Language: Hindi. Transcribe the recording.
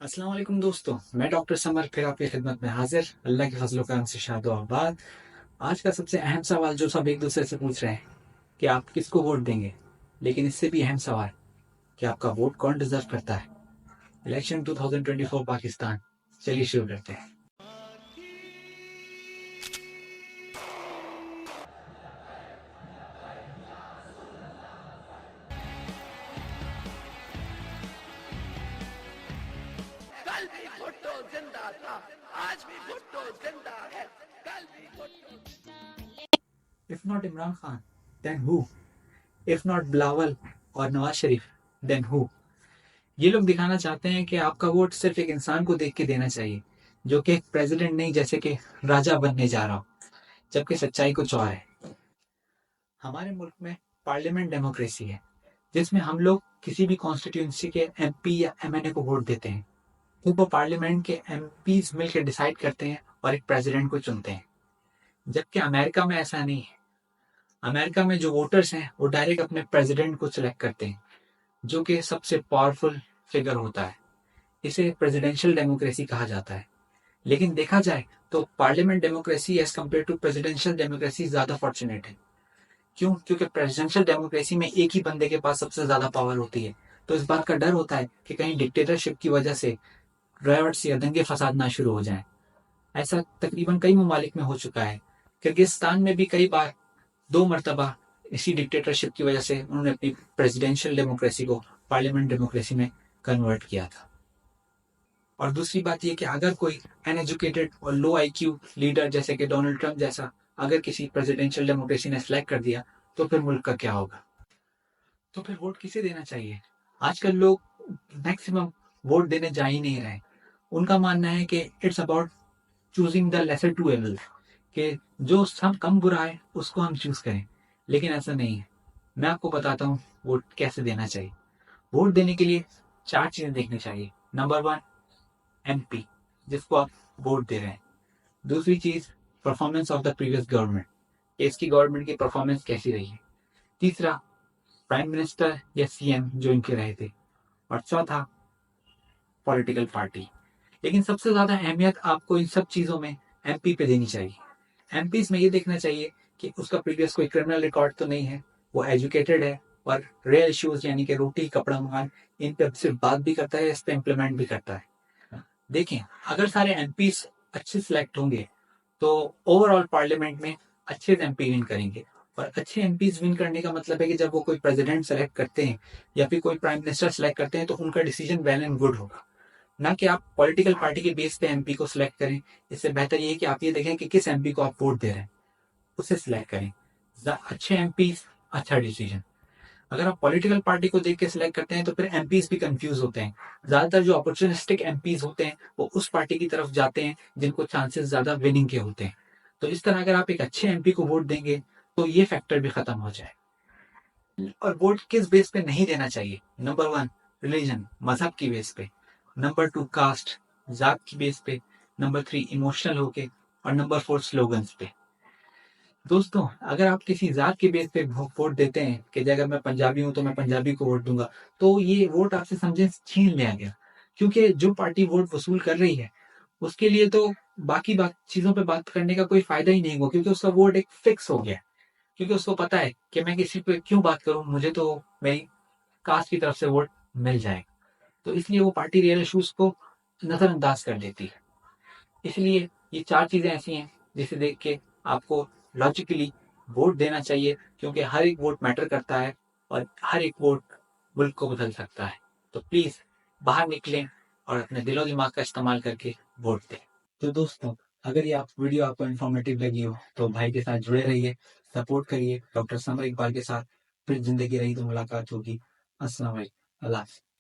अस्सलाम वालेकुम दोस्तों, मैं डॉक्टर समर फिर आपकी खिदमत में हाजिर। अल्लाह के फजल करम से शादो आबाद। आज का सबसे अहम सवाल जो सब एक दूसरे से पूछ रहे हैं कि आप किसको वोट देंगे, लेकिन इससे भी अहम सवाल कि आपका वोट कौन डिजर्व करता है। इलेक्शन 2024 पाकिस्तान। चलिए शुरू करते हैं। कल भी भुट्टो जिंदा था, आज भी भुट्टो जिंदा है, कल भी Bhutto. If not Imran Khan then who? If not Bilawal और नवाज शरीफ देन हु? ये लोग दिखाना चाहते हैं कि आपका वोट सिर्फ एक इंसान को देख के देना चाहिए जो कि एक प्रेसिडेंट नहीं, जैसे कि राजा बनने जा रहा हो, जबकि सच्चाई कुछ और है। हमारे मुल्क में पार्लियामेंट डेमोक्रेसी है, जिसमें हम लोग किसी भी कॉन्स्टिट्यूंसी के एमपी या एमएनए को वोट देते हैं। फिर वो पार्लियामेंट के एमपीज मिलकर डिसाइड करते हैं और एक प्रेसिडेंट को चुनते हैं। जबकि अमेरिका में ऐसा नहीं है। अमेरिका में जो वोटर्स हैं वो डायरेक्ट अपने प्रेसिडेंट को सिलेक्ट करते हैं, जो कि सबसे पावरफुल फिगर होता है। इसे प्रेसिडेंशियल डेमोक्रेसी कहा जाता है। लेकिन देखा जाए तो parliament democracy as compare to presidential democracy ज्यादा फॉर्चुनेट है। क्यों? क्योंकि प्रेसिडेंशियल डेमोक्रेसी में एक ही बंदे के पास सबसे ज्यादा पावर होती है, तो इस बात का डर होता है कि कहीं डिक्टेटरशिप की वजह से रायट्स या दंगे फसाद ना शुरू हो जाएं। ऐसा तकरीबन कई ममालिक में हो चुका है। किर्गिस्तान में भी कई बार, 2 मरतबा, इसी डिक्टेटरशिप की वजह से उन्होंने अपनी प्रेसिडेंशियल डेमोक्रेसी को पार्लियामेंट डेमोक्रेसी में कन्वर्ट किया था। और दूसरी बात यह कि अगर कोई अनएजुकेटेड और लो आईक्यू लीडर जैसे कि डोनाल्ड ट्रंप जैसा अगर किसी प्रेसिडेंशियल डेमोक्रेसी ने सिलेक्ट कर दिया, तो फिर मुल्क का क्या होगा? तो फिर वोट किसे देना चाहिए? आजकल लोग मैक्सिमम वोट देने जा ही नहीं रहे। उनका मानना है कि it's about choosing the lesser two evil, कि जो सब कम बुरा है उसको हम चूज करें। लेकिन ऐसा नहीं है। मैं आपको बताता हूँ वोट कैसे देना चाहिए। वोट देने के लिए 4 चीजें देखनी चाहिए। नंबर 1, एमपी, जिसको आप वोट दे रहे हैं। दूसरी चीज, performance of the previous government, इसकी गवर्नमेंट की परफॉर्मेंस कैसी रही है। तीसरा, प्राइम मिनिस्टर या सीएम जो इनके रहे थे। और चौथा, पॉलिटिकल पार्टी। लेकिन सबसे ज्यादा अहमियत आपको इन सब चीजों में एमपी पे देनी चाहिए। एमपीज में ये देखना चाहिए कि उसका प्रीवियस कोई क्रिमिनल रिकॉर्ड तो नहीं है, वो एजुकेटेड है और रियल इश्यूज यानी कि रोटी कपड़ा मकान, इन पे सिर्फ बात भी करता है, इस पे इम्प्लीमेंट भी करता है। देखें, अगर सारे एमपीज अच्छे सिलेक्ट होंगे तो ओवरऑल पार्लियामेंट में अच्छे एमपी विन करेंगे। और अच्छे एमपीज विन करने का मतलब है कि जब वो कोई प्रेसिडेंट सेलेक्ट करते हैं या फिर कोई प्राइम मिनिस्टर सेलेक्ट करते हैं तो उनका डिसीजन वेल एंड गुड होगा। ना कि आप पॉलिटिकल पार्टी के बेस पे एमपी को सिलेक्ट करें। इससे बेहतर ये है कि आप ये देखें कि किस एमपी को आप वोट दे रहे हैं, उसे सिलेक्ट करें। अच्छे एमपी, अच्छा डिसीजन। अगर आप पॉलिटिकल पार्टी को देख के सिलेक्ट करते हैं तो फिर एमपीज भी कंफ्यूज होते हैं। ज्यादातर जो अपॉर्चुनिस्टिक एमपीज होते हैं वो उस पार्टी की तरफ जाते हैं जिनको चांसेस ज्यादा विनिंग के होते हैं। तो इस तरह अगर आप एक अच्छे एमपी को वोट देंगे तो ये फैक्टर भी खत्म हो जाए। और वोट किस बेस पे नहीं देना चाहिए? नंबर 1, रिलीजन, मजहब की बेस पे। नंबर 2, कास्ट, जात की बेस पे। नंबर 3, इमोशनल होके। और नंबर 4, स्लोगन्स पे। दोस्तों, अगर आप किसी जात के बेस पे वोट देते हैं कि अगर मैं पंजाबी हूं तो मैं पंजाबी को वोट दूंगा, तो ये वोट आपसे समझे छीन लिया गया। क्योंकि जो पार्टी वोट वसूल कर रही है उसके लिए तो बाकी बात चीजों पे बात करने का कोई फायदा ही नहीं हुआ, क्योंकि उसका वोट एक फिक्स हो गया। क्योंकि उसको पता है कि मैं किसी पे क्यों बात करूं, मुझे तो मेरी कास्ट की तरफ से वोट मिल जाएगा। तो इसलिए वो पार्टी रियल इशूज को नजरअंदाज कर देती है। इसलिए ये 4 चीजें ऐसी हैं जिसे देख के आपको लॉजिकली वोट देना चाहिए, क्योंकि हर एक वोट मैटर करता है और हर एक वोट मुल्क को बदल सकता है। तो प्लीज बाहर निकलें और अपने दिलो दिमाग का इस्तेमाल करके वोट दें। तो दोस्तों, अगर ये आप वीडियो आपको इन्फॉर्मेटिव लगी हो तो भाई के साथ जुड़े रहिए, सपोर्ट करिए डॉक्टर समर इकबाल के साथ। फिर जिंदगी रही तो मुलाकात होगी। अस्सलाम वालेकुम। अल्लाह हाफ़िज़।